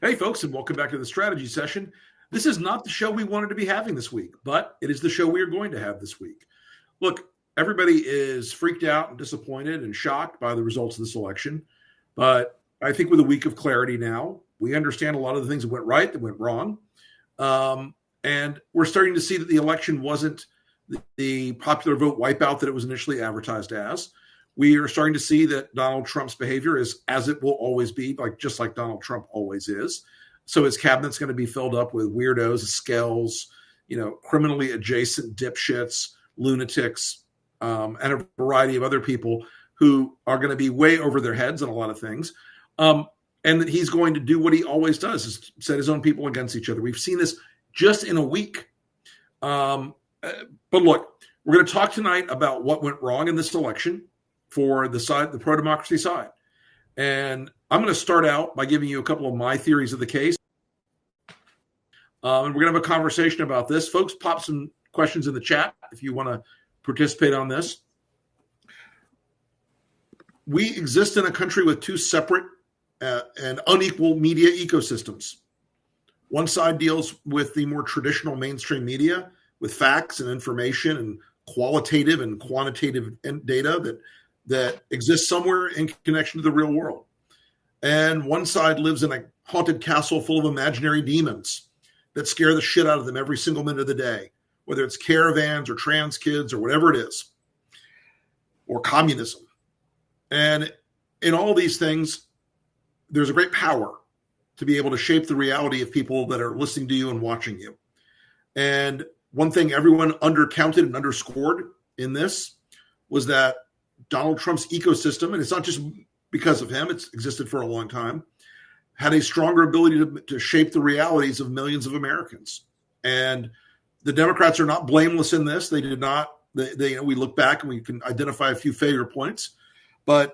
Hey, folks, and welcome back to the strategy session. This is not the show we wanted to be having this week, but it is the show we are going to have this week. Look, everybody is freaked out and disappointed and shocked by the results of this election. But I think with a week of clarity now, we understand a lot of the things that went right, that went wrong. And we're starting to see that the election wasn't the popular vote wipeout that it was initially advertised as. We are starting to see that Donald Trump's behavior is as it will always be, just like Donald Trump always is. So his cabinet's going to be filled up with weirdos, skells, criminally adjacent dipshits, lunatics, and a variety of other people who are going to be way over their heads on a lot of things. And that he's going to do what he always does, is set his own people against each other. We've seen this just in a week. But look, we're going to talk tonight about what went wrong in this election for the pro-democracy side. And I'm going to start out by giving you a couple of my theories of the case. And we're going to have a conversation about this. Folks, pop some questions in the chat if you want to participate on this. We exist in a country with two separate and unequal media ecosystems. One side deals with the more traditional mainstream media with facts and information and qualitative and quantitative data that exists somewhere in connection to the real world. And one side lives in a haunted castle full of imaginary demons that scare the shit out of them every single minute of the day, whether it's caravans or trans kids or whatever it is, or communism. And in all these things, there's a great power to be able to shape the reality of people that are listening to you and watching you. And one thing everyone undercounted and underscored in this was that Donald Trump's ecosystem, and it's not just because of him, it's existed for a long time, had a stronger ability to shape the realities of millions of Americans. And the Democrats are not blameless in this. They did not. We look back and we can identify a few failure points. But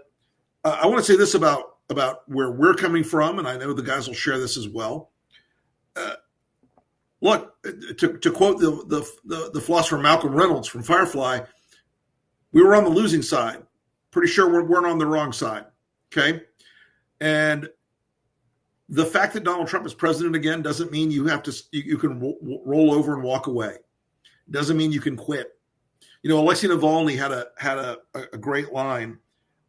I want to say this about where we're coming from, and I know the guys will share this as well. Look, to quote the philosopher Malcolm Reynolds from Firefly, we were on the losing side. Pretty sure we weren't on the wrong side. Okay. And the fact that Donald Trump is president again doesn't mean you can roll over and walk away. It doesn't mean you can quit. Alexei Navalny had a great line,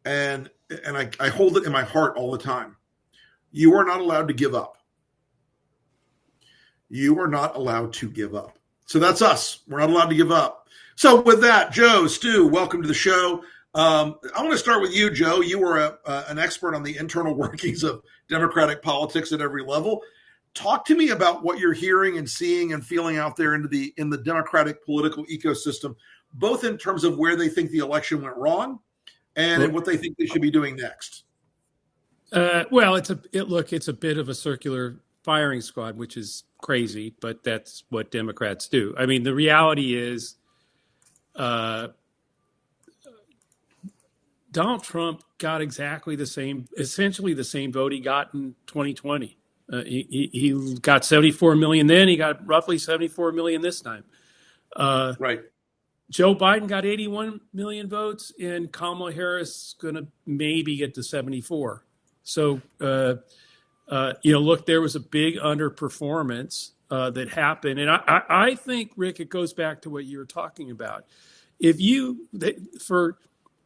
and I hold it in my heart all the time. You are not allowed to give up. You are not allowed to give up. So that's us. We're not allowed to give up. So with that, Joe, Stu, welcome to the show. I want to start with you, Joe. You were an expert on the internal workings of Democratic politics at every level. Talk to me about what you're hearing and seeing and feeling out there in the Democratic political ecosystem, both in terms of where they think the election went wrong and what they think they should be doing next. Well, it's a bit of a circular firing squad, which is crazy, but that's what Democrats do. I mean, the reality is, Donald Trump got essentially the same vote he got in 2020. He got 74 million then. He got roughly 74 million this time. Right. Joe Biden got 81 million votes, and Kamala Harris going to maybe get to 74. So, look, there was a big underperformance that happened. And I think, Rick, it goes back to what you were talking about. For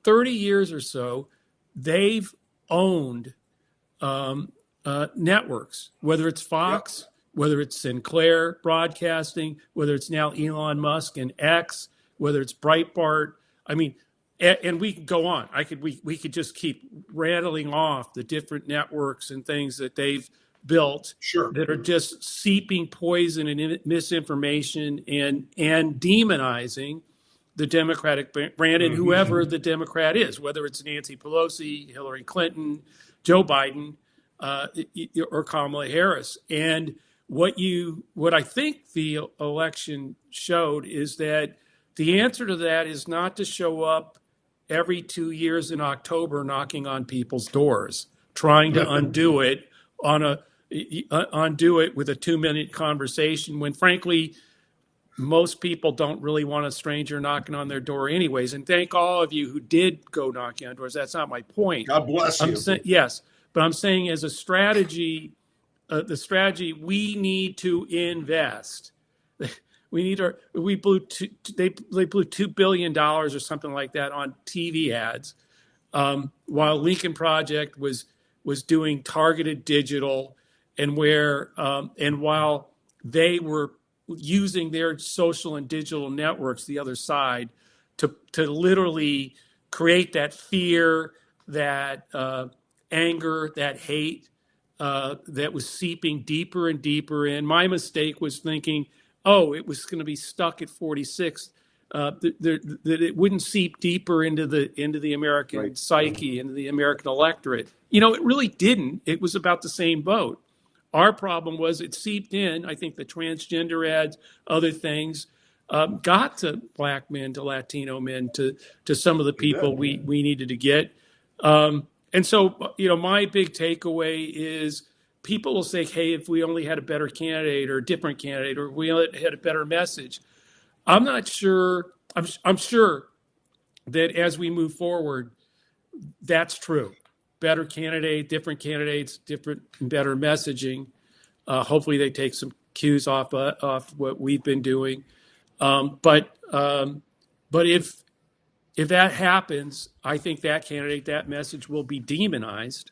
30 years or so, they've owned networks, whether it's Fox, whether it's Sinclair Broadcasting, whether it's now Elon Musk and X, whether it's Breitbart. I mean, and we could go on. We could just keep rattling off the different networks and things that they've built that are just seeping poison and misinformation and demonizing the Democratic brand and whoever the Democrat is, whether it's Nancy Pelosi, Hillary Clinton, Joe Biden, or Kamala Harris. And what I think the election showed is that the answer to that is not to show up every 2 years in October knocking on people's doors, trying to undo it with a 2-minute conversation when, frankly, most people don't really want a stranger knocking on their door anyways. And thank all of you who did go knocking on doors. That's not my point. God bless you. Yes, but I'm saying as a strategy, the strategy, we need to invest. They blew $2 billion or something like that on TV ads, while Lincoln Project was doing targeted digital, and while they were using their social and digital networks, the other side, to literally create that fear, that anger, that hate, that was seeping deeper and deeper in. My mistake was thinking, oh, it was going to be stuck at 46. That it wouldn't seep deeper into the American psyche, into the American electorate. It really didn't. It was about the same boat. Our problem was it seeped in. I think the transgender ads, other things, got to black men, to Latino men, to some of the people we needed to get. And so, my big takeaway is people will say, hey, if we only had a better candidate or a different candidate, or we had a better message. I'm not sure. I'm sure that as we move forward, that's true. Better candidate, different candidates, different and better messaging. Hopefully, they take some cues off what we've been doing. But if that happens, I think that candidate, that message will be demonized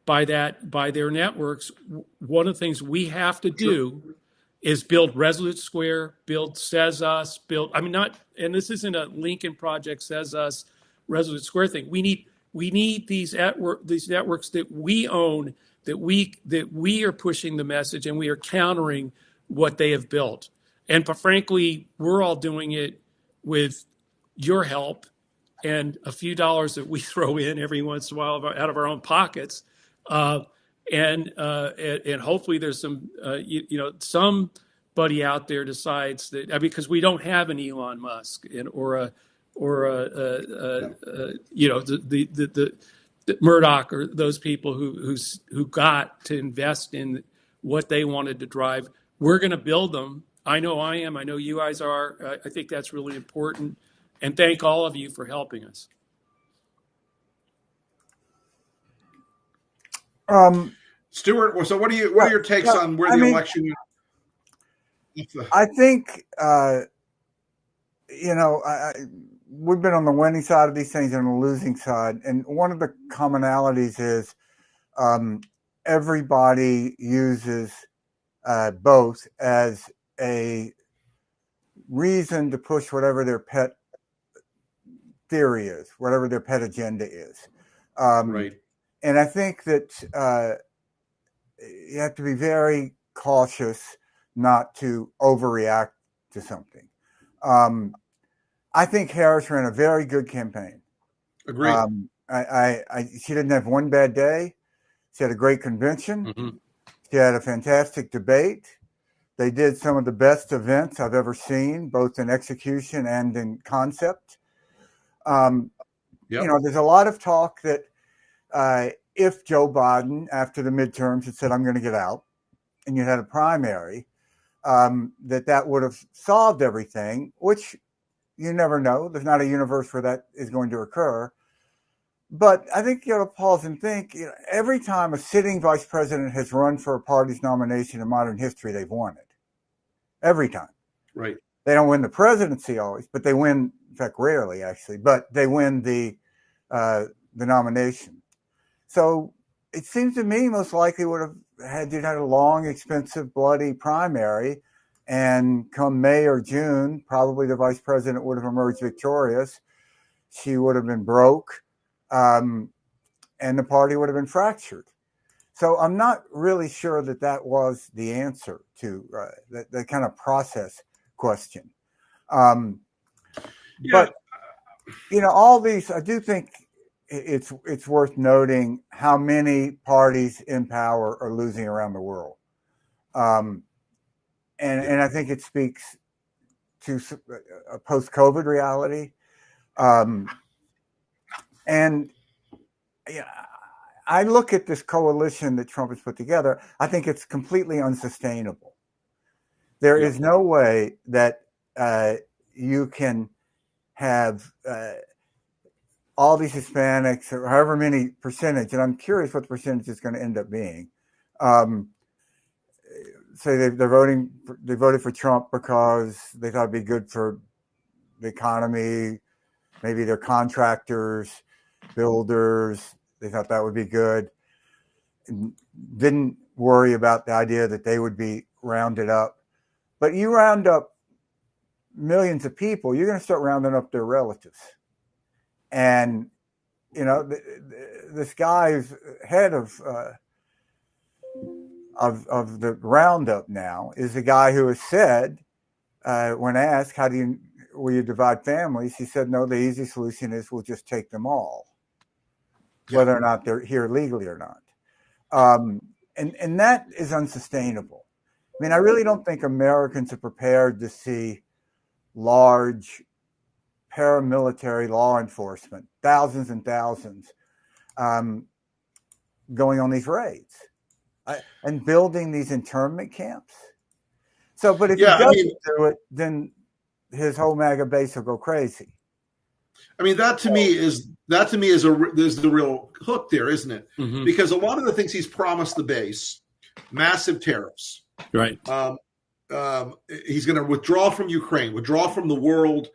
by their networks. One of the things we have to do is build Resolute Square, build Says Us, and this isn't a Lincoln Project Says Us Resolute Square thing. We need these networks that we own, that we are pushing the message, and we are countering what they have built. And frankly, we're all doing it with your help and a few dollars that we throw in every once in a while out of our own pockets. And hopefully there's somebody out there decides that, because we don't have an Elon Musk or the Murdoch, or those people who got to invest in what they wanted to drive. We're going to build them. I know I am. I know you guys are. I think that's really important. And thank all of you for helping us. Stuart, so what are your takes on where the election? I think we've been on the winning side of these things and on the losing side, and one of the commonalities is everybody uses both as a reason to push whatever their pet theory is, whatever their pet agenda is. Right. And I think that you have to be very cautious not to overreact to something. I think Harris ran a very good campaign. Agreed. She didn't have one bad day. She had a great convention. Mm-hmm. She had a fantastic debate. They did some of the best events I've ever seen, both in execution and in concept. There's a lot of talk that if Joe Biden, after the midterms, had said, I'm going to get out, and you had a primary, that would have solved everything, which you never know. There's not a universe where that is going to occur. But I think you got to pause and think, every time a sitting vice president has run for a party's nomination in modern history, they've won it. Every time. Right. They don't win the presidency always, but they win, in fact, rarely actually, but they win the nomination. So it seems to me most likely would have had a long, expensive, bloody primary, and come May or June, probably the vice president would have emerged victorious. She would have been broke, and the party would have been fractured. So I'm not really sure that was the answer to that kind of process question. But all these, I do think it's worth noting how many parties in power are losing around the world. And I think it speaks to a post-COVID reality. I look at this coalition that Trump has put together. I think it's completely unsustainable. There is no way that you can have all these Hispanics, or however many percentage, and I'm curious what the percentage is going to end up being, say they voted for Trump because they thought it'd be good for the economy. Maybe they're contractors, builders. They thought that would be good. And didn't worry about the idea that they would be rounded up. But you round up millions of people, you're going to start rounding up their relatives. And, this guy's head of the roundup now is the guy who has said, when asked, will you divide families? He said, no, the easy solution is we'll just take them all, whether or not they're here legally or not. And that is unsustainable. I mean, I really don't think Americans are prepared to see large paramilitary law enforcement, thousands and thousands, going on these raids and building these internment camps. So, but if he doesn't do it, then his whole MAGA base will go crazy. I mean, that to me is the real hook there, isn't it? Mm-hmm. Because a lot of the things he's promised the base, massive tariffs, right? He's going to withdraw from Ukraine, withdraw from the world,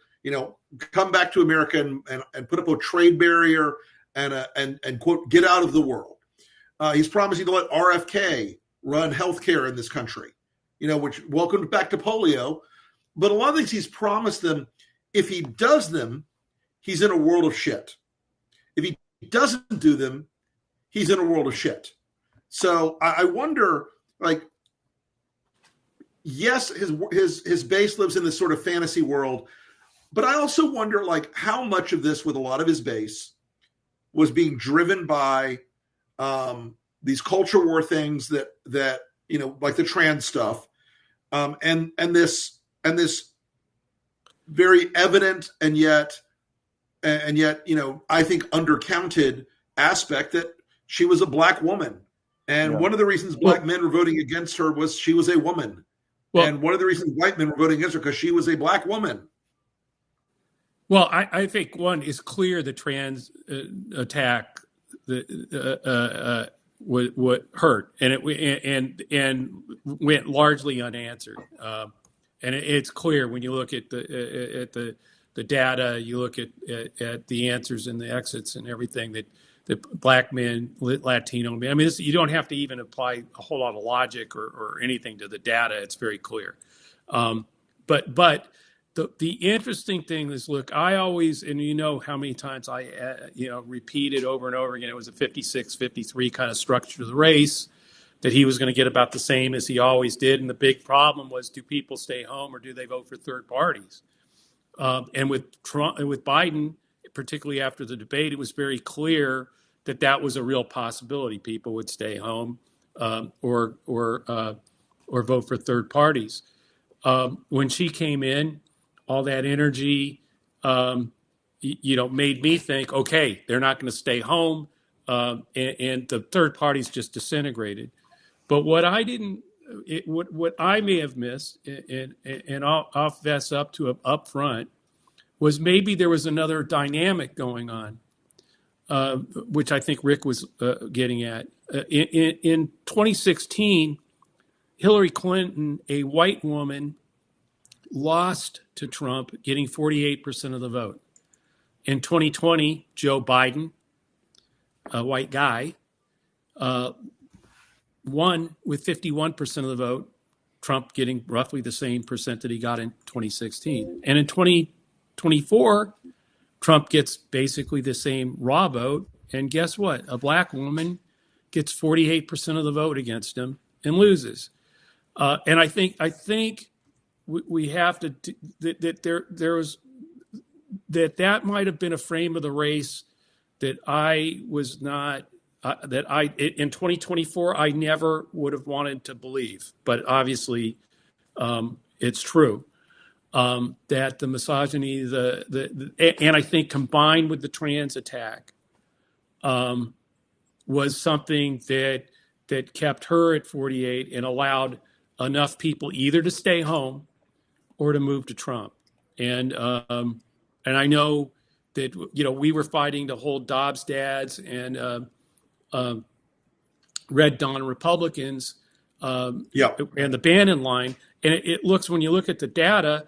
come back to America and put up a trade barrier and quote, get out of the world. He's promising to let RFK run healthcare in this country, which welcomed back to polio. But a lot of things he's promised them, if he does them, he's in a world of shit. If he doesn't do them, he's in a world of shit. So I wonder, yes, his base lives in this sort of fantasy world, but I also wonder, how much of this with a lot of his base was being driven by these culture war things that like the trans stuff, and this very evident and yet I think undercounted aspect that she was a black woman, and one of the reasons black men were voting against her was she was a woman, and one of the reasons white men were voting against her because she was a black woman. Well, I think one is clear the trans attack what hurt, and it went largely unanswered. And it's clear when you look at the data, you look at the answers and the exits and everything that black men, Latino men. I mean, you don't have to even apply a whole lot of logic or anything to the data. It's very clear. But the interesting thing is, look, I always, and how many times I repeated over and over again, it was a 56-53 kind of structure to the race, that he was going to get about the same as he always did. And the big problem was, do people stay home or do they vote for third parties? And with Trump and with Biden, particularly after the debate, it was very clear that was a real possibility. People would stay home or vote for third parties. When she came in, all that energy, made me think, okay, they're not going to stay home, and the third parties just disintegrated. But what I may have missed, and I'll fess up to up front, was maybe there was another dynamic going on, which I think Rick was getting at. In 2016, Hillary Clinton, a white woman, lost to Trump, getting 48% of the vote. In 2020, Joe Biden, a white guy, won with 51% of the vote, Trump getting roughly the same percent that he got in 2016. And in 2024, Trump gets basically the same raw vote. And guess what? A black woman gets 48% of the vote against him and loses. And I think we have to that might have been a frame of the race that I was not in 2024 I never would have wanted to believe, but obviously it's true that the misogyny, and I think combined with the trans attack, was something that kept her at 48 and allowed enough people either to stay home or to move to Trump. And I know that, we were fighting to hold Dobbs dads and Red Dawn Republicans and the Bannon line. And it looks, when you look at the data,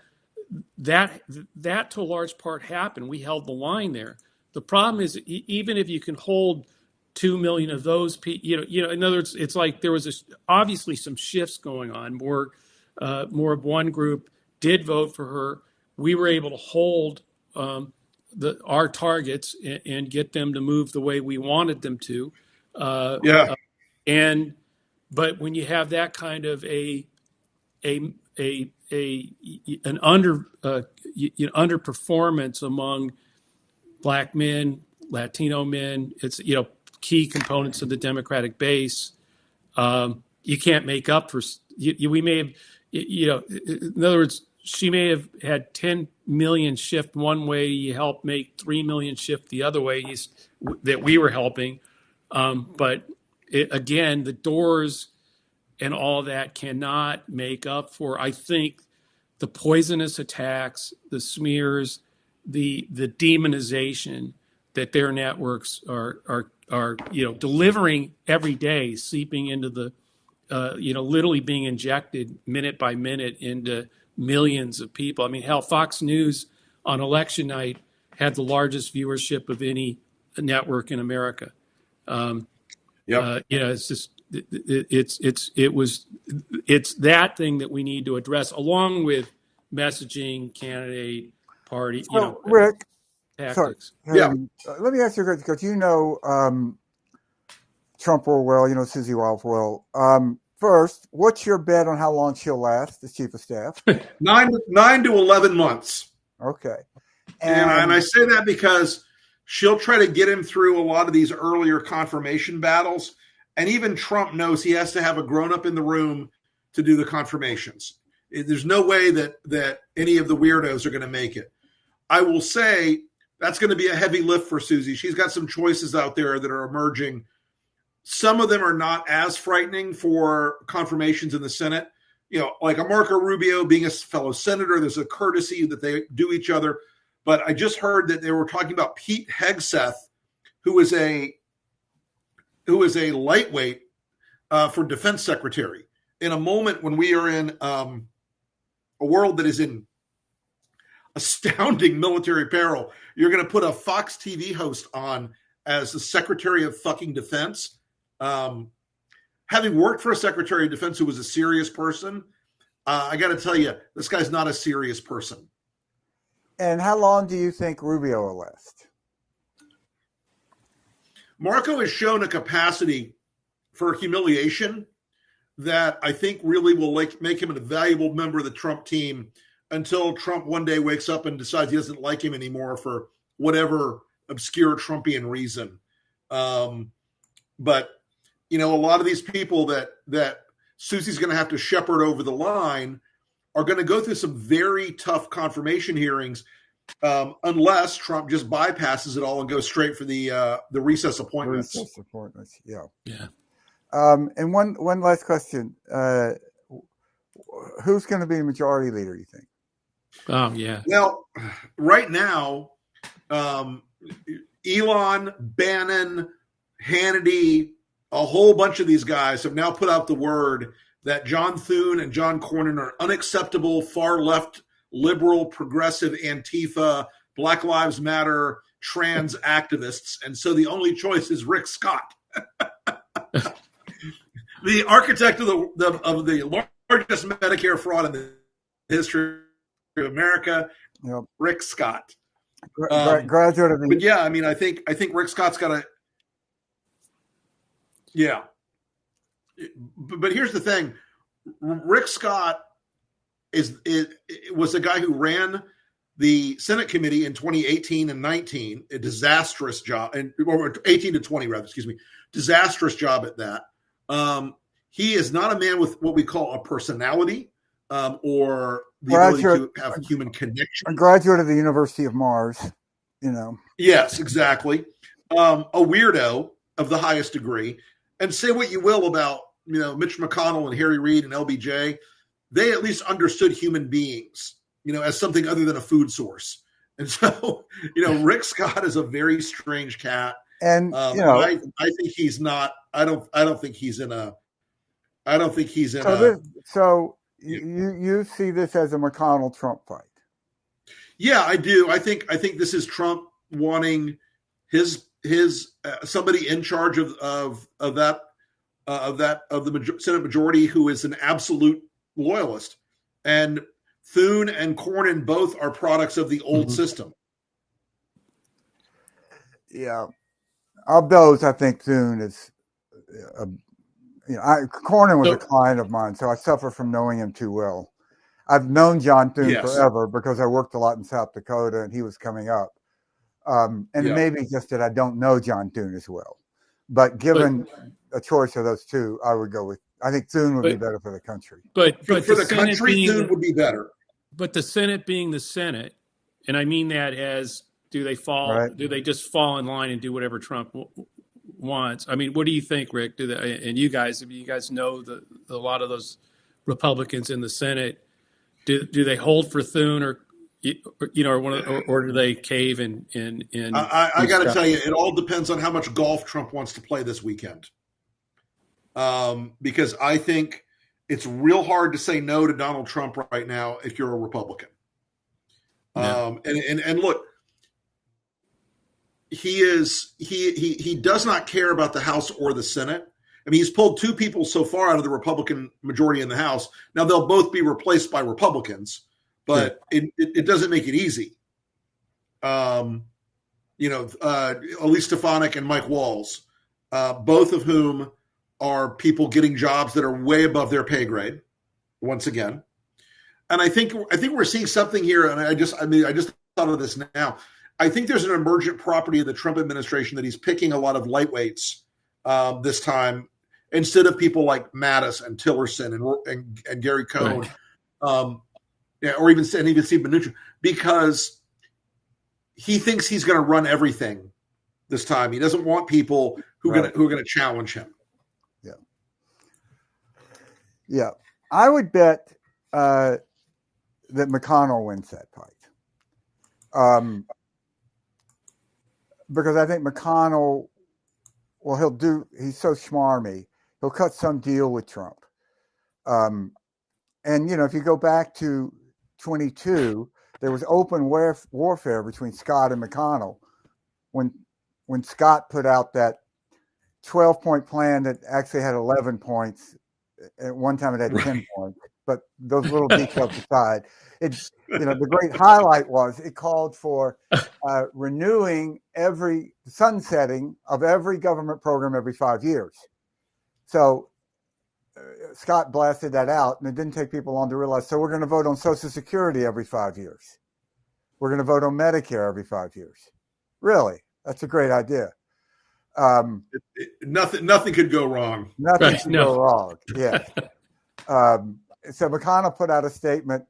that to a large part happened. We held the line there. The problem is, even if you can hold 2 million of those people, in other words, it's like there was obviously some shifts going on. More of one group did vote for her. We were able to hold our targets and get them to move the way we wanted them to. But when you have that kind of an underperformance among Black men, Latino men, it's key components of the Democratic base. You can't make up for. We may have, in other words, she may have had 10 million shift one way. You helped make 3 million shift the other way. That we were helping, but again, the doors and all that cannot make up for, I think, the poisonous attacks, the smears, the demonization that their networks are delivering every day, seeping into the literally being injected minute by minute into millions of people. I mean, hell, Fox News on election night had the largest viewership of any network in America. It's just it's that thing that we need to address, along with messaging, candidate, party, Rick, tactics. Let me ask you, because Trump well, Susie Wild well. First, what's your bet on how long she'll last as chief of staff? 9 to 11 months. Okay. And I say that because she'll try to get him through a lot of these earlier confirmation battles. And even Trump knows he has to have a grown-up in the room to do the confirmations. There's no way that any of the weirdos are going to make it. I will say that's going to be a heavy lift for Susie. She's got some choices out there that are emerging. Some of them are not as frightening for confirmations in the Senate. Like a Marco Rubio being a fellow senator, there's a courtesy that they do each other. But I just heard that they were talking about Pete Hegseth, who is a lightweight for defense secretary. In a moment when we are in a world that is in astounding military peril, you're going to put a Fox TV host on as the Secretary of fucking Defense. Having worked for a Secretary of Defense who was a serious person, I got to tell you, this guy's not a serious person. And how long do you think Rubio will last? Marco has shown a capacity for humiliation that I think really will make him a valuable member of the Trump team until Trump one day wakes up and decides he doesn't like him anymore for whatever obscure Trumpian reason. But a lot of these people that Susie's going to have to shepherd over the line are going to go through some very tough confirmation hearings, unless Trump just bypasses it all and goes straight for the recess appointments. Recess appointments, yeah. And one last question: who's going to be the majority leader, you think? Oh yeah. Well, right now, Elon, Bannon, Hannity, a whole bunch of these guys have now put out the word that John Thune and John Cornyn are unacceptable, far left, liberal, progressive, Antifa, Black Lives Matter, trans activists. And so the only choice is Rick Scott, the architect of the largest Medicare fraud in the history of America. Yep. Rick Scott. Graduate of the. But yeah, I mean, I think Rick Scott's got to. Yeah. But here's the thing. Rick Scott was the guy who ran the Senate committee in 2018 and 19, a disastrous job, or 18 to 20 rather, disastrous job at that. He is not a man with what we call a personality or the ability to have human connection. A graduate of the University of Mars, Yes, exactly. A weirdo of the highest degree. And say what you will about, Mitch McConnell and Harry Reid and LBJ, they at least understood human beings, as something other than a food source. And so, Rick Scott is a very strange cat. And I think he's not. I don't think he's in a I don't think he's in So you see this as a McConnell-Trump fight? Yeah, I do. I think this is Trump wanting his somebody in charge of the Senate majority who is an absolute loyalist, and Thune and Cornyn both are products of the old system. Yeah, of those, I think Thune is. Cornyn was a client of mine, so I suffer from knowing him too well. I've known John Thune forever because I worked a lot in South Dakota, and he was coming up. Maybe just that I don't know John Thune as well. But given a choice of those two, I would go with. I think Thune would be better for the country. But for the country, Thune would be better. But the Senate being the Senate, and I mean that as do they fall? Right. Do they just fall in line and do whatever Trump wants? I mean, what do you think, Rick? And you guys know a lot of those Republicans in the Senate. Do they hold for Thune or do they cave in? I got to tell you, it all depends on how much golf Trump wants to play this weekend. Because I think it's real hard to say no to Donald Trump right now if you're a Republican. No. And look, he does not care about the House or the Senate. I mean, he's pulled two people so far out of the Republican majority in the House. Now they'll both be replaced by Republicans, but it doesn't make it easy. Elise Stefanik and Mike Walls, both of whom are people getting jobs that are way above their pay grade, once again. And I think we're seeing something here. And I just thought of this now. I think there's an emergent property of the Trump administration that he's picking a lot of lightweights this time, instead of people like Mattis and Tillerson and Gary Cohn, right. Or even Steve Mnuchin, because he thinks he's going to run everything this time. He doesn't want people who are going to challenge him. Yeah, I would bet that McConnell wins that fight, because I think McConnell, he's so schmarmy. He'll cut some deal with Trump. And, if you go back to 22, there was open warfare between Scott and McConnell when Scott put out that 12-point plan that actually had 11 points. At one time it had 10 points, but those little details aside, the great highlight was it called for renewing sunsetting of every government program every 5 years. So Scott blasted that out, and it didn't take people long to realize, so we're going to vote on Social Security every 5 years. We're going to vote on Medicare every 5 years. Really? That's a great idea. Nothing could go wrong. Nothing could go wrong. Yeah. So McConnell put out a statement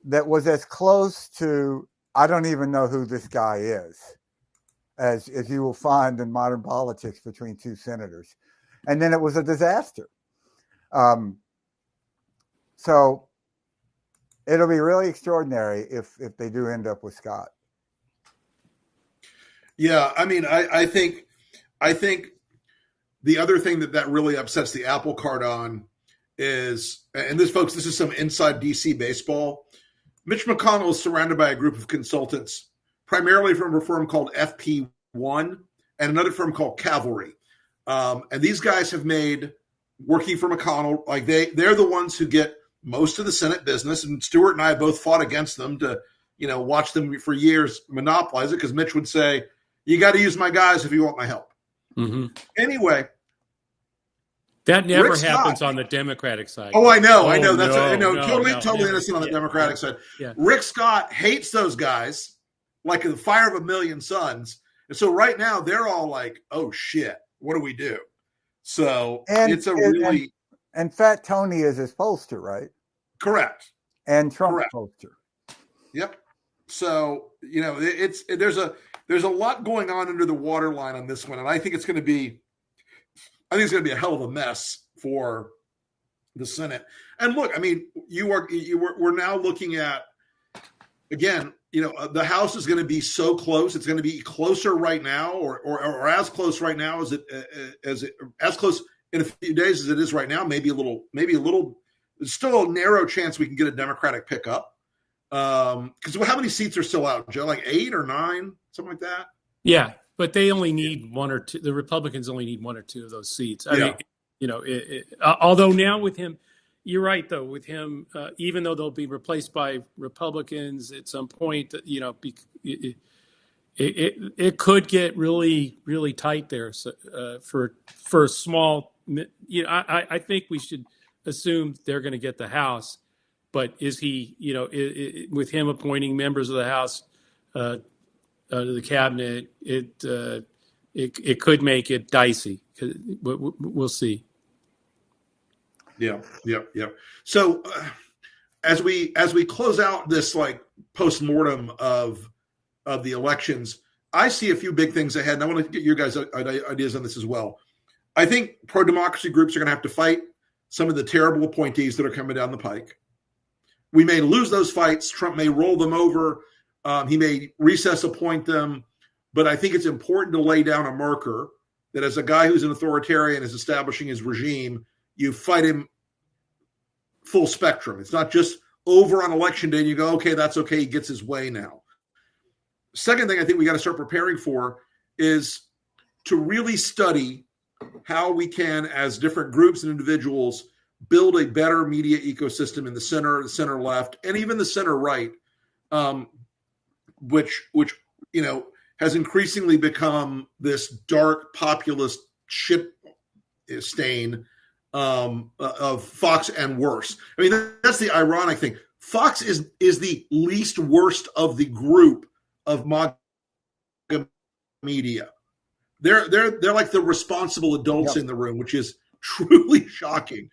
that was as close to, I don't even know who this guy is, as you will find in modern politics between two senators. And then it was a disaster. So it'll be really extraordinary if they do end up with Scott. Yeah, I mean, I think the other thing that really upsets the apple cart on is, and this is some inside DC baseball. Mitch McConnell is surrounded by a group of consultants, primarily from a firm called FP1 and another firm called Cavalry. And these guys have made working for McConnell, like they're the ones who get most of the Senate business. And Stuart and I both fought against them to, watch them for years monopolize it, because Mitch would say, you got to use my guys if you want my help. Mm-hmm. Anyway. That never happens on the Democratic side. Oh, I know. Totally innocent on the Democratic side. Yeah. Rick Scott hates those guys like the fire of a million suns. And so right now they're all like, oh, shit, what do we do? So it's really. And Fat Tony is his pollster, right? Correct. And Trump's pollster. Yep. So, there's a lot going on under the waterline on this one. And I think it's going to be a hell of a mess for the Senate. And look, I mean, we're now looking at, again, the House is going to be so close. It's going to be closer right now, or as close right now as close in a few days as it is right now, maybe a little. There's still a narrow chance we can get a Democratic pickup. Because how many seats are still out, Joe? Like 8 or 9, something like that. Yeah, but they only need one or two. The Republicans only need one or two of those seats. I mean, although now with him, you're right though. With him, even though they'll be replaced by Republicans at some point, it could get really, really tight there. So, for a small, I think we should assume they're going to get the House. But is he, with him appointing members of the House to the cabinet, it could make it dicey. We'll see. Yeah. So as we close out this like post-mortem of the elections, I see a few big things ahead, and I want to get your guys' ideas on this as well. I think pro-democracy groups are going to have to fight some of the terrible appointees that are coming down the pike. We may lose those fights. Trump may roll them over. He may recess appoint them. But I think it's important to lay down a marker that as a guy who's an authoritarian is establishing his regime, you fight him full spectrum. It's not just over on election day and you go, okay, that's okay. He gets his way now. Second thing I think we got to start preparing for is to really study how we can, as different groups and individuals, build a better media ecosystem in the center left, and even the center right, which has increasingly become this dark populist shit stain of Fox and worse. I mean, that's the ironic thing. Fox is the least worst of the group of MAGA media. They're like the responsible adults in the room, which is truly shocking.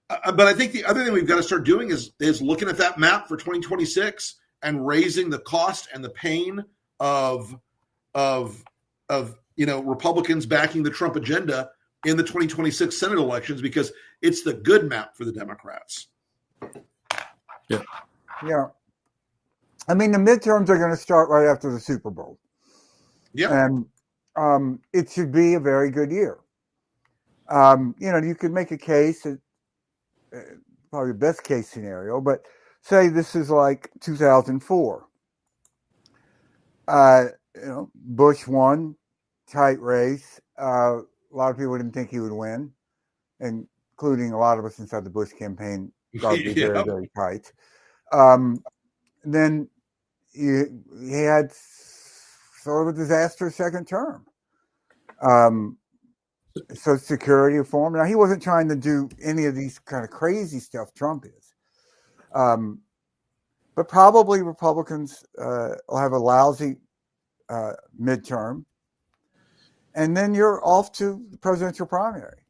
But I think the other thing we've got to start doing is looking at that map for 2026 and raising the cost and the pain of Republicans backing the Trump agenda in the 2026 Senate elections, because it's the good map for the Democrats. Yeah. I mean, the midterms are going to start right after the Super Bowl. Yeah. And it should be a very good year. You could make a case, probably the best case scenario, but say this is like 2004. Bush won, tight race. A lot of people didn't think he would win, including a lot of us inside the Bush campaign thought it would be very, very tight. Then he had sort of a disastrous second term. Social Security reform. Now, he wasn't trying to do any of these kind of crazy stuff Trump is. But probably Republicans will have a lousy midterm. And then you're off to the presidential primary.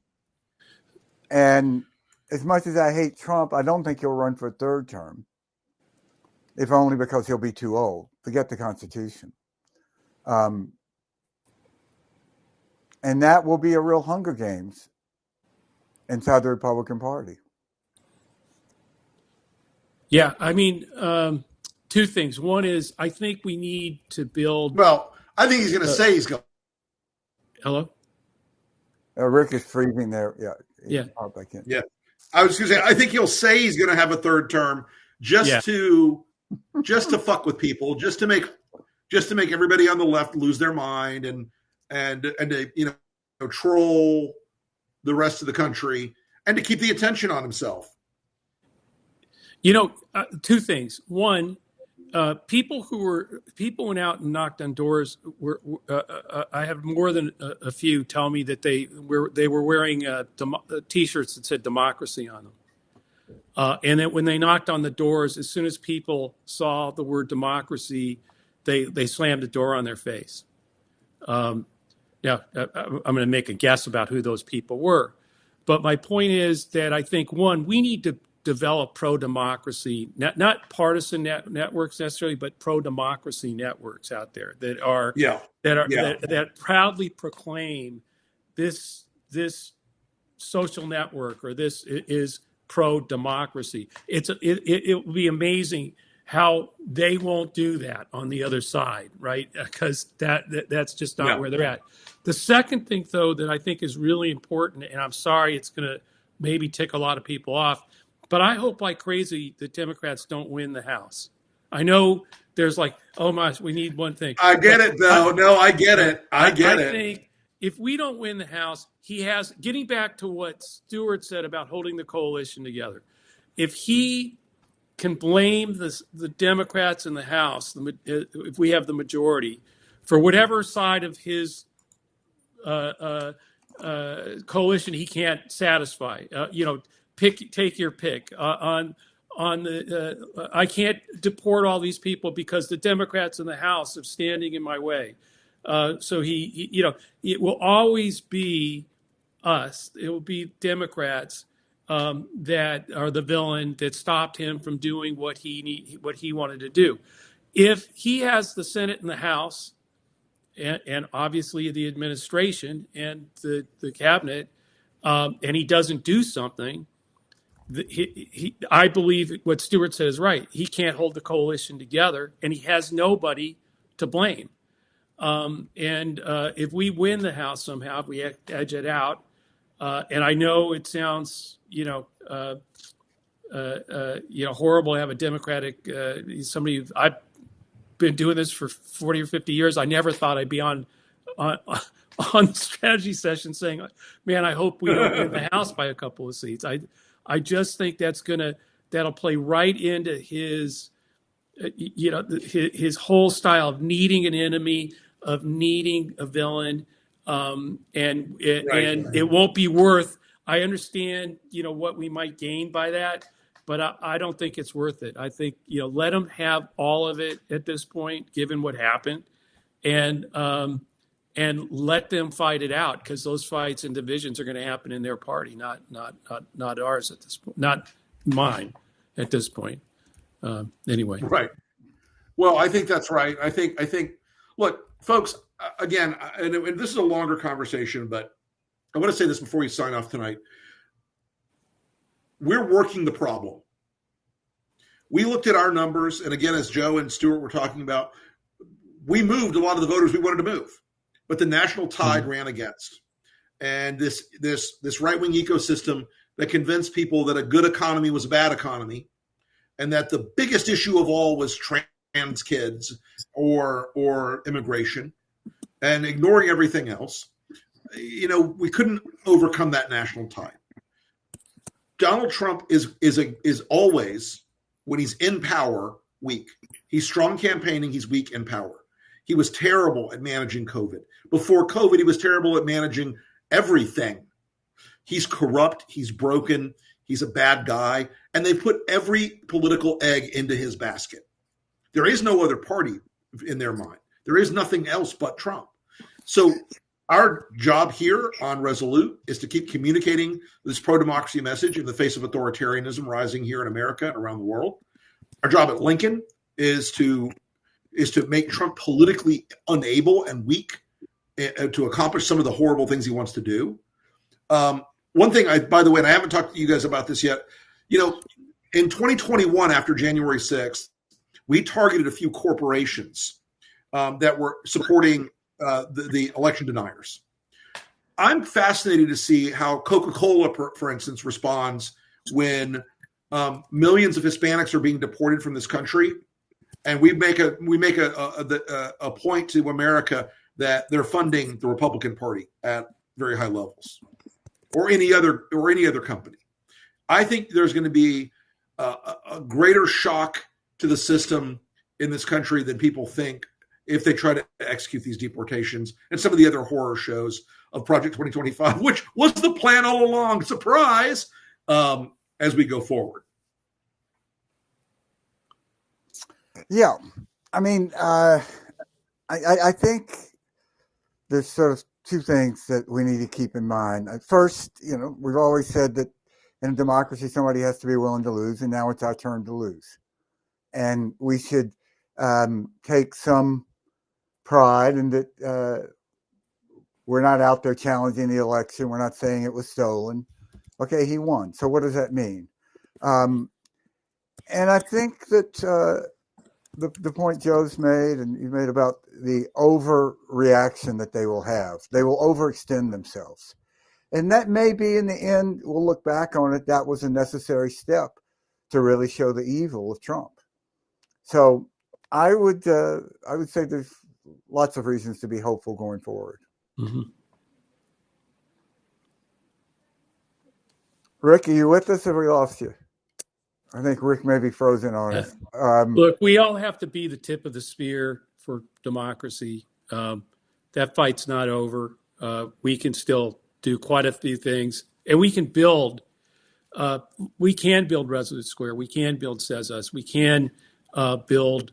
And as much as I hate Trump, I don't think he'll run for a third term, if only because he'll be too old. Forget the Constitution. And that will be a real Hunger Games inside the Republican Party. Yeah, I mean, two things. One is I think we need to build. Well, I think he's going to say he's going. Hello? Rick is freezing there. Yeah. Yeah. I was going to say, I think he'll say he's going to have a third term just to fuck with people, just to make everybody on the left lose their mind and to, troll the rest of the country and to keep the attention on himself. Two things. One, people went out and knocked on doors. I have more than a few tell me that they were wearing T-shirts that said "democracy" on them, and that when they knocked on the doors, as soon as people saw the word "democracy," they slammed the door on their face. Now, I'm going to make a guess about who those people were, but my point is that I think one, we need to develop pro-democracy, not partisan networks necessarily, but pro-democracy networks out there that proudly proclaim this social network or this is pro-democracy. It will be amazing how they won't do that on the other side, right? Because that's just not where they're at. The second thing, though, that I think is really important, and I'm sorry it's going to maybe tick a lot of people off, but I hope like crazy the Democrats don't win the House. I know there's like, oh my, we need one thing. I get it, though. I get it. I think if we don't win the House, he has, getting back to what Stuart said about holding the coalition together, if he can blame the Democrats in the House, if we have the majority, for whatever side of his coalition he can't satisfy, take your pick on the. I can't deport all these people because the Democrats in the House are standing in my way. So it will always be us. It will be Democrats that are the villain that stopped him from doing what he wanted to do. If he has the Senate and the House, and obviously the administration and the cabinet, and he doesn't do something, I believe what Stuart said is right. He can't hold the coalition together, and he has nobody to blame. If we win the House somehow, if we edge it out, and I know it sounds, horrible to have a Democratic somebody. I've been doing this for 40 or 50 years. I never thought I'd be on the strategy session saying, "Man, I hope we don't win the House by a couple of seats." I just think that'll play right into his, his whole style of needing an enemy, of needing a villain, and it won't be worth. I understand, what we might gain by that, but I don't think it's worth it. I think, let them have all of it at this point, given what happened, and let them fight it out, because those fights and divisions are going to happen in their party, not ours at this point, not mine at this point. Anyway. Right. Well, I think that's right. I think, look, folks, again, and this is a longer conversation, but I want to say this before we sign off tonight. We're working the problem. We looked at our numbers, and again, as Joe and Stuart were talking about, we moved a lot of the voters we wanted to move, but the national tide ran against. And this right-wing ecosystem that convinced people that a good economy was a bad economy, and that the biggest issue of all was trans kids or immigration, and ignoring everything else, we couldn't overcome that national tide. Donald Trump is always, when he's in power, weak. He's strong campaigning, he's weak in power. He was terrible at managing COVID. Before COVID, he was terrible at managing everything. He's corrupt, he's broken, he's a bad guy, and they put every political egg into his basket. There is no other party in their mind. There is nothing else but Trump. So our job here on Resolute is to keep communicating this pro-democracy message in the face of authoritarianism rising here in America and around the world. Our job at Lincoln is to make Trump politically unable and weak to accomplish some of the horrible things he wants to do. One thing, by the way, and I haven't talked to you guys about this yet, in 2021, after January 6th, we targeted a few corporations that were supporting the election deniers. I'm fascinated to see how Coca-Cola, for instance, responds when millions of Hispanics are being deported from this country, and we make a point to America that they're funding the Republican Party at very high levels, or any other company. I think there's going to be a greater shock to the system in this country than people think if they try to execute these deportations and some of the other horror shows of Project 2025, which was the plan all along. Surprise! As we go forward. Yeah. I mean, I think there's sort of two things that we need to keep in mind. First, we've always said that in a democracy, somebody has to be willing to lose, and now it's our turn to lose. And we should take some pride in that we're not out there challenging the election. We're not saying it was stolen. Okay, he won. So what does that mean? And I think that the point Joe's made and you made about the overreaction that they will have. They will overextend themselves. And that may be, in the end, we'll look back on it, that was a necessary step to really show the evil of Trump. So I would say there's lots of reasons to be hopeful going forward. Mm-hmm. Rick, are you with us, or have we lost you? I think Rick may be frozen on us. Look, we all have to be the tip of the spear for democracy. That fight's not over. We can still do quite a few things, and we can build. We can build Resolute Square. We can build Says Us. We can build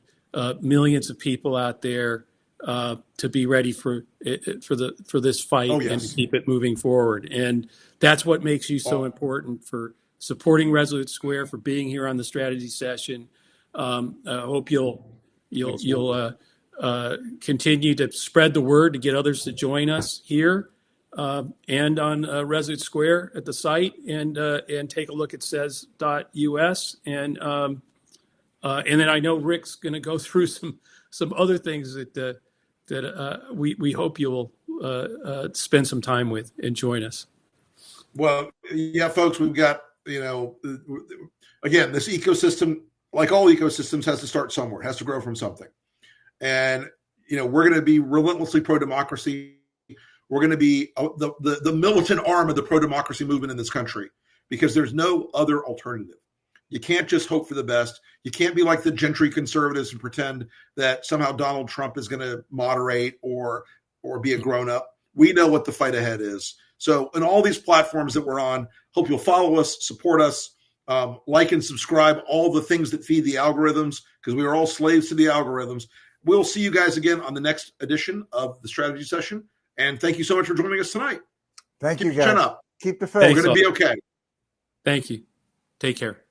millions of people out there to be ready for this fight and to keep it moving forward. And that's what makes you so important for supporting Resolute Square, for being here on the strategy session. I hope you'll continue to spread the word to get others to join us here and on Resolute Square at the site, and take a look at says.us. And then I know Rick's going to go through some other things that we hope you'll spend some time with and join us. Well, yeah, folks, we've got, again, this ecosystem, like all ecosystems, has to start somewhere, has to grow from something. And, we're going to be relentlessly pro-democracy. We're going to be the militant arm of the pro-democracy movement in this country, because there's no other alternative. You can't just hope for the best. You can't be like the gentry conservatives and pretend that somehow Donald Trump is going to moderate or be a grown-up. We know what the fight ahead is. So in all these platforms that we're on, hope you'll follow us, support us, like and subscribe, all the things that feed the algorithms, because we are all slaves to the algorithms. We'll see you guys again on the next edition of the strategy session. And thank you so much for joining us tonight. Thank Keep you, your guys. chin up. Keep the faith. We're going to be okay. Thank you. Take care.